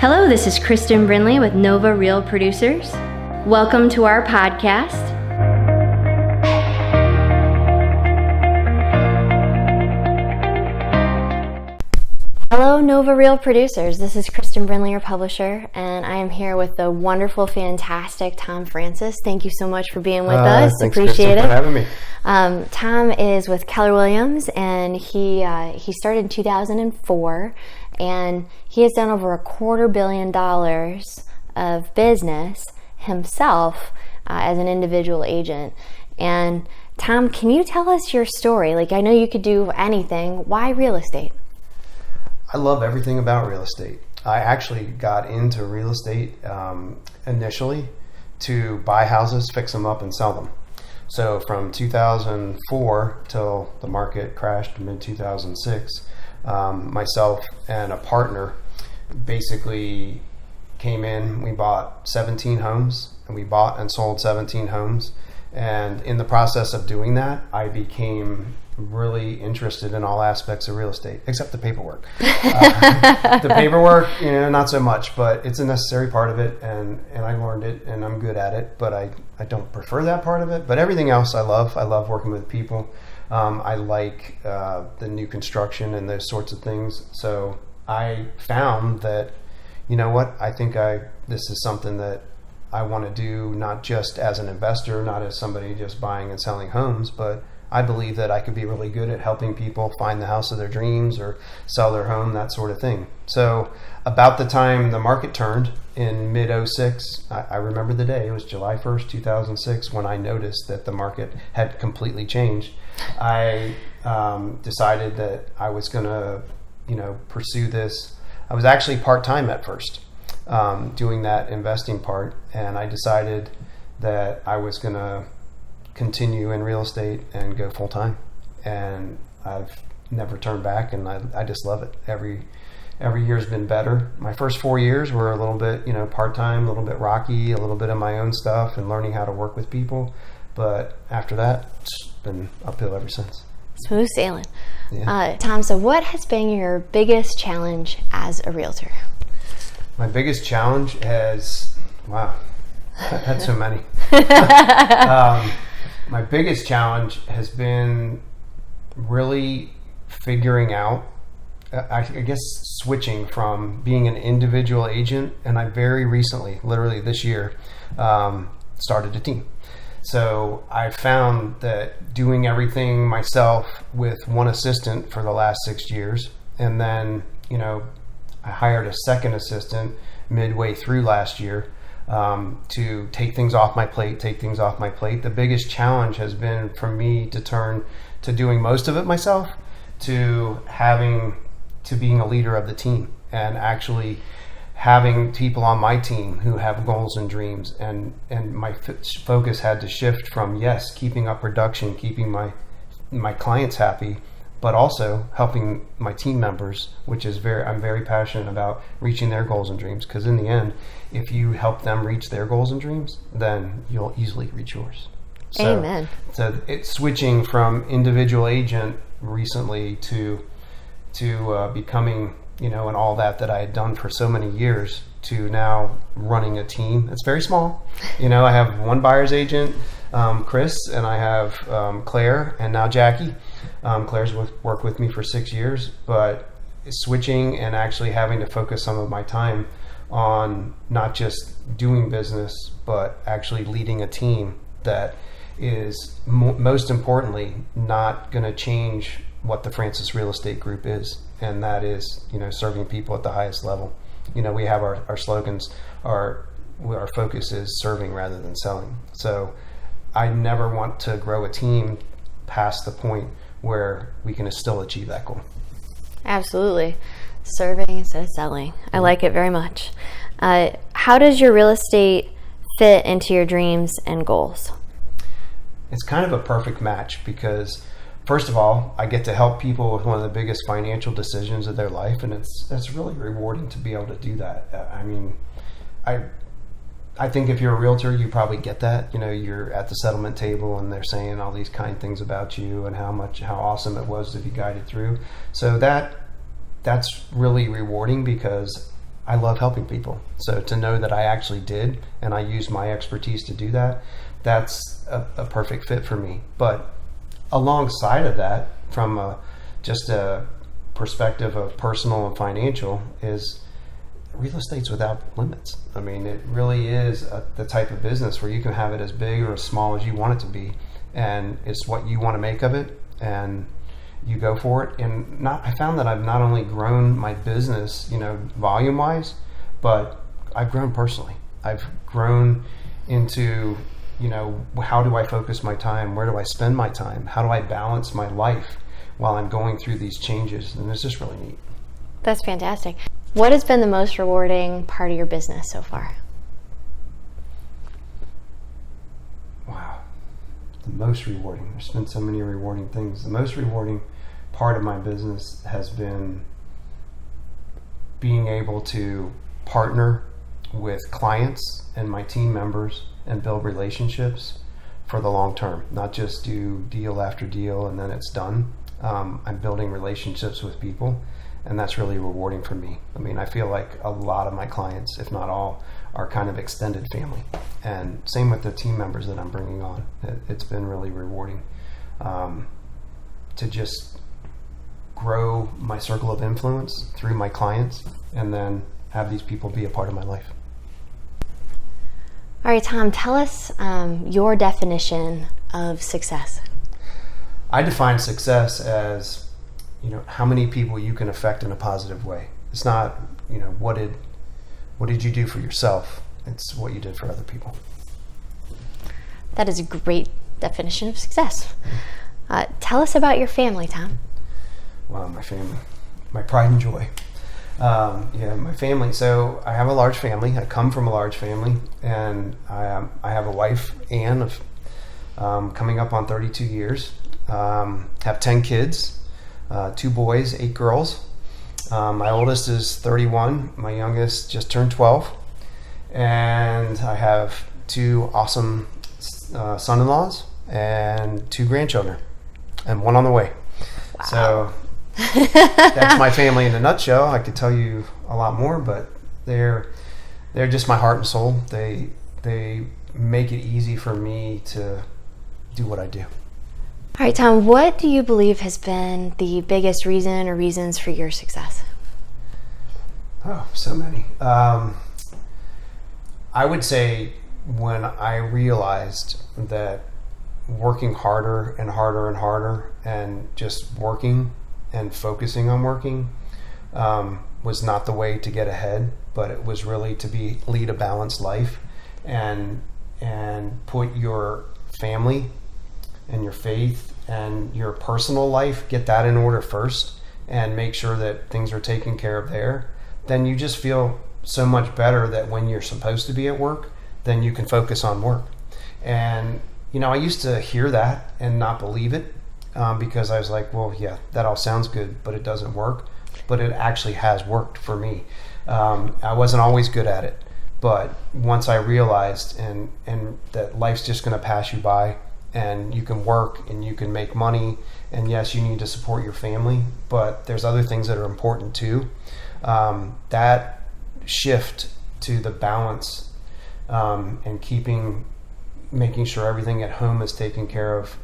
Hello, this is Kristen Brinley with Nova Real Producers. Welcome to our podcast. Hello, Nova Real Producers. This is Kristen Brinley, your publisher, and I am here with the wonderful, fantastic Tom Francis. Thank you so much for being with us. Thanks, Appreciate Kristen, it. for having me. Tom is with Keller Williams, and he started in 2004, and he has done over $250 million of business himself as an individual agent. And Tom, can you tell us your story? Like, I know you could do anything. Why real estate? I love everything about real estate. I actually got into real estate initially to buy houses, fix them up, and sell them. So from 2004 till the market crashed mid-2006, myself and a partner basically came in. We bought 17 homes, and we bought and sold 17 homes. And in the process of doing that, I became really interested in all aspects of real estate, except the paperwork. The paperwork, not so much, but it's a necessary part of it, and I learned it, and I'm good at it, but I don't prefer that part of it. But everything else I love. I love working with people. I like the new construction and those sorts of things. So I found that, I think this is something that I want to do, not just as an investor, not as somebody just buying and selling homes, but I believe that I could be really good at helping people find the house of their dreams or sell their home, that sort of thing. So about the time the market turned in mid-06, I remember the day, it was July 1st, 2006, when I noticed that the market had completely changed. I decided that I was going to, pursue this. I was actually part-time at first, doing that investing part, and I decided that I was going to continue in real estate and go full time, and I've never turned back, and I just love it. Every year's been better. My first 4 years were a little bit part-time, a little bit rocky, a little bit of my own stuff and learning how to work with people, but after that it's been uphill ever since. Smooth sailing. Yeah. Tom, so what has been your biggest challenge as a realtor? My biggest challenge has, wow, I've had so many. My biggest challenge has been really figuring out, I guess, switching from being an individual agent, and I very recently, literally this year, started a team. So I found that doing everything myself with one assistant for the last 6 years, and then, I hired a second assistant midway through last year, to take things off my plate. The biggest challenge has been for me to turn to doing most of it myself to being a leader of the team, and actually having people on my team who have goals and dreams. And my focus had to shift from, yes, keeping up production, keeping my clients happy, but also helping my team members, which is I'm very passionate about reaching their goals and dreams. Because in the end, if you help them reach their goals and dreams, then you'll easily reach yours. Amen. So it's switching from individual agent recently to becoming, and all that I had done for so many years, to now running a team. It's very small. I have one buyer's agent, Chris, and I have Claire, and now Jackie. Claire's worked with me for 6 years, but switching and actually having to focus some of my time on not just doing business, but actually leading a team that is most importantly not going to change what the Francis Real Estate Group is, and that is, serving people at the highest level. We have our slogans, our focus is serving rather than selling. So I never want to grow a team past the point where we can still achieve that goal. Absolutely. Serving instead of selling. I like it very much. How does your real estate fit into your dreams and goals? It's kind of a perfect match because, first of all, I get to help people with one of the biggest financial decisions of their life, and it's really rewarding to be able to do that. I think if you're a realtor, you probably get that. You're at the settlement table and they're saying all these kind things about you and how awesome it was to be guided through. So that's really rewarding because I love helping people. So to know that I actually did and I used my expertise to do that, that's a perfect fit for me. But alongside of that, from just a perspective of personal and financial, is real estate's without limits. I mean, it really is the type of business where you can have it as big or as small as you want it to be, and it's what you want to make of it, and you go for it. And I found that I've not only grown my business, volume wise, but I've grown personally. I've grown into, how do I focus my time? Where do I spend my time? How do I balance my life while I'm going through these changes? And it's just really neat. That's fantastic. What has been the most rewarding part of your business so far? Wow. The most rewarding. There's been so many rewarding things. The most rewarding part of my business has been being able to partner with clients and my team members and build relationships for the long term, not just do deal after deal and then it's done. I'm building relationships with people, and that's really rewarding for me. I mean, I feel like a lot of my clients, if not all, are kind of extended family, and same with the team members that I'm bringing on. It's been really rewarding to just grow my circle of influence through my clients and then have these people be a part of my life. All right, Tom, tell us your definition of success. I define success as, how many people you can affect in a positive way. It's not, what did you do for yourself? It's what you did for other people. That is a great definition of success. Tell us about your family, Tom. Wow, my family, my pride and joy. My family. So I have a large family. I come from a large family, and I have a wife, Ann, of coming up on 32 years. Have 10 kids, 2 boys, 8 girls. My oldest is 31. My youngest just turned 12. And I have 2 awesome son-in-laws and 2 grandchildren, and 1 on the way. Wow. So that's my family in a nutshell. I could tell you a lot more, but they're just my heart and soul. They make it easy for me to do what I do. All right, Tom, what do you believe has been the biggest reason or reasons for your success? Oh, so many. I would say when I realized that working harder and harder and harder and just working and focusing on working was not the way to get ahead, but it was really to lead a balanced life and put your family and your faith and your personal life, get that in order first and make sure that things are taken care of there. Then you just feel so much better that when you're supposed to be at work, then you can focus on work. And I used to hear that and not believe it because I was like, well, yeah, that all sounds good, but it doesn't work. But it actually has worked for me. I wasn't always good at it, but once I realized and that life's just going to pass you by, and you can work and you can make money, and yes, you need to support your family, but there's other things that are important too. That shift to the balance and making sure everything at home is taken care of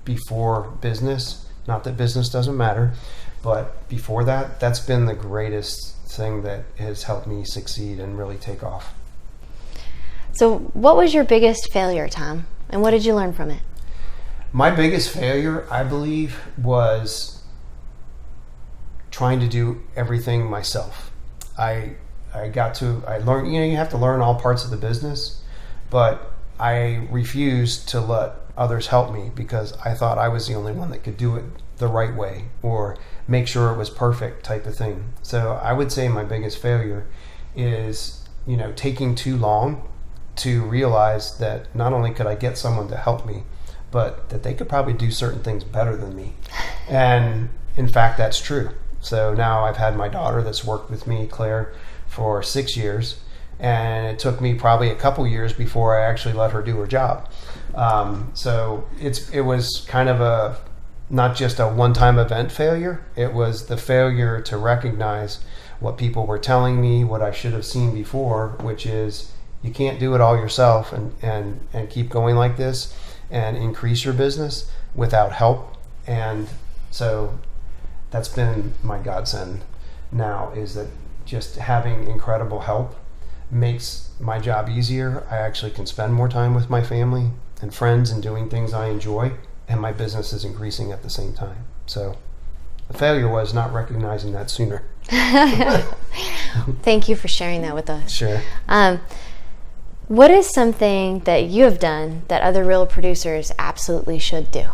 before business, not that business doesn't matter, but before that's been the greatest thing that has helped me succeed and really take off. So what was your biggest failure, Tom? And what did you learn from it? My biggest failure, I believe, was trying to do everything myself. I learned, you have to learn all parts of the business, but I refused to let others help me because I thought I was the only one that could do it the right way or make sure it was perfect type of thing. So I would say my biggest failure is, taking too long to realize that not only could I get someone to help me, but that they could probably do certain things better than me. And in fact, that's true. So now I've had my daughter that's worked with me, Claire, for 6 years. And it took me probably a couple years before I actually let her do her job. So it was kind of not just a one-time event failure. It was the failure to recognize what people were telling me, what I should have seen before, which is you can't do it all yourself and keep going like this and increase your business without help. And so that's been my godsend now, is that just having incredible help makes my job easier. I actually can spend more time with my family and friends and doing things I enjoy, and my business is increasing at the same time. So the failure was not recognizing that sooner. Thank you for sharing that with us. Sure. What is something that you have done that other real producers absolutely should do?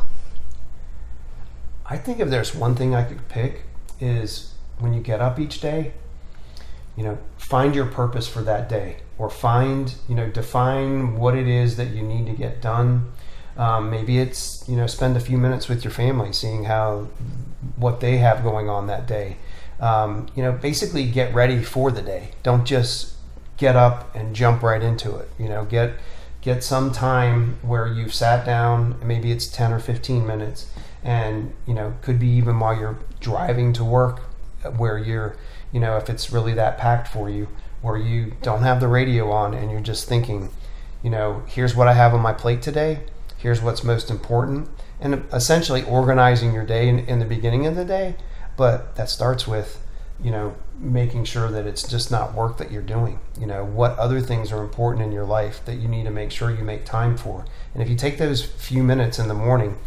I think if there's one thing I could pick, is when you get up each day, find your purpose for that day, or define what it is that you need to get done. Maybe it's, spend a few minutes with your family, seeing what they have going on that day. Basically get ready for the day. Don't just get up and jump right into it. Get some time where you've sat down, maybe it's 10 or 15 minutes, and could be even while you're driving to work, where you're, if it's really that packed for you, where you don't have the radio on and you're just thinking, here's what I have on my plate today, here's what's most important, and essentially organizing your day in the beginning of the day. But that starts with, making sure that it's just not work that you're doing. What other things are important in your life that you need to make sure you make time for. And if you take those few minutes in the morning,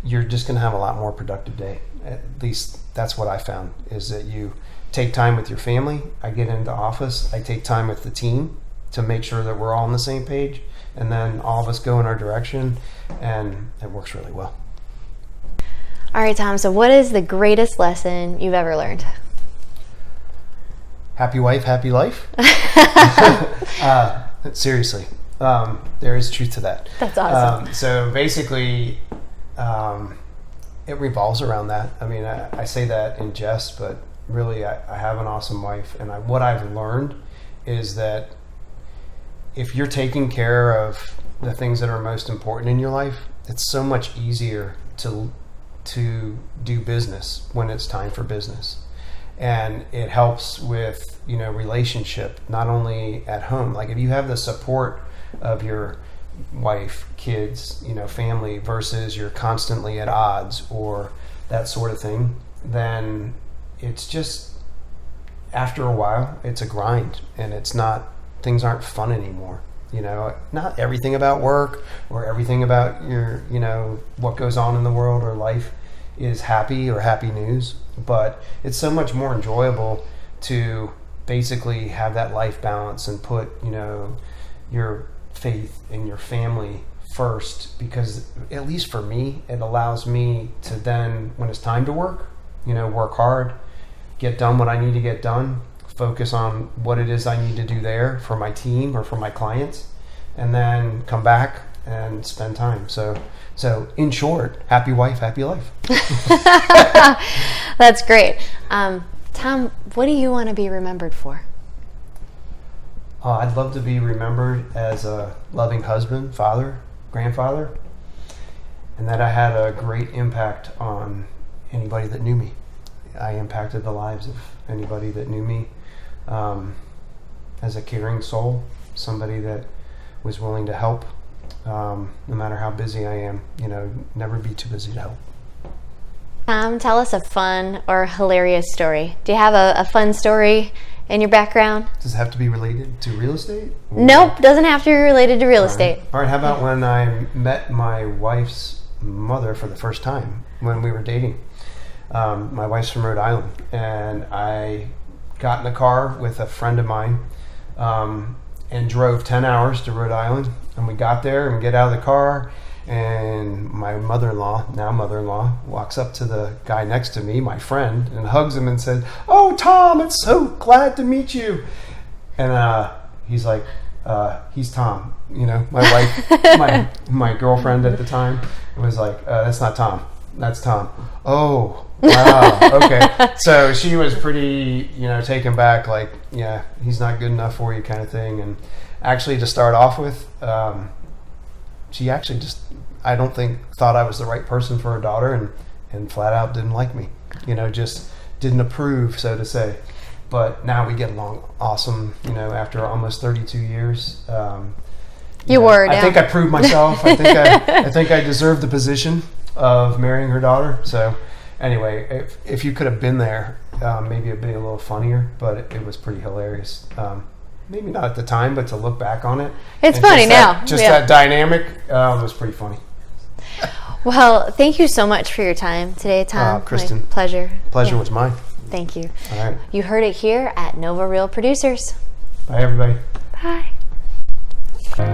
you're just going to have a lot more productive day. At least that's what I found, is that you take time with your family. I get into office, I take time with the team to make sure that we're all on the same page, and then all of us go in our direction, and it works really well. All right, Tom, so what is the greatest lesson you've ever learned? Happy wife, happy life. Seriously, there is truth to that. That's awesome. So basically, it revolves around that. I mean, I say that in jest, but really I have an awesome wife. And what I've learned is that if you're taking care of the things that are most important in your life, it's so much easier to do business when it's time for business. And it helps with, relationship, not only at home. Like if you have the support of your wife, kids, family, versus you're constantly at odds or that sort of thing, then it's just, after a while, it's a grind, and things aren't fun anymore. Not everything about work or everything about your, what goes on in the world or life is happy or happy news, but it's so much more enjoyable to basically have that life balance and put, your faith and your family first, because at least for me, it allows me to then, when it's time to work hard, get done what I need to get done, focus on what it is I need to do there for my team or for my clients, and then come back and spend time. So in short, happy wife, happy life. That's great. Tom, what do you want to be remembered for? I'd love to be remembered as a loving husband, father, grandfather, and that I had a great impact on anybody that knew me. I impacted the lives of anybody that knew me, as a caring soul, somebody that was willing to help, no matter how busy I am. Never be too busy to help. Tom, tell us a fun or hilarious story. Do you have a fun story in your background? Does it have to be related to real estate? Nope, doesn't have to be related to real estate. All right, how about when I met my wife's mother for the first time when we were dating? My wife's from Rhode Island, and I got in a car with a friend of mine and drove 10 hours to Rhode Island, and we got there and get out of the car, and my mother-in-law, walks up to the guy next to me, my friend, and hugs him and says, "Oh, Tom, it's so glad to meet you." And he's like, he's Tom. My wife, my girlfriend at the time, was like, "That's not Tom. That's Tom." Oh, wow. Okay. So she was pretty, taken back, like, yeah, he's not good enough for you kind of thing. And actually, to start off with, she actually just, I don't think, thought I was the right person for her daughter. and flat out didn't like me. Just didn't approve, so to say. But now we get along awesome. After almost 32 years. I think I proved myself. I think I deserved the position of marrying her daughter. So anyway, if you could have been there, maybe it'd be a little funnier, but it was pretty hilarious. Maybe not at the time, but to look back on it, it's funny now. That dynamic was pretty funny. Well, thank you so much for your time today, Tom. Kristen, my pleasure. Pleasure was mine. Thank you. All right. You heard it here at Nova Real Producers. Bye, everybody. Bye.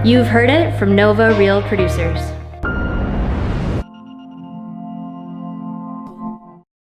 You've heard it from Nova Real Producers.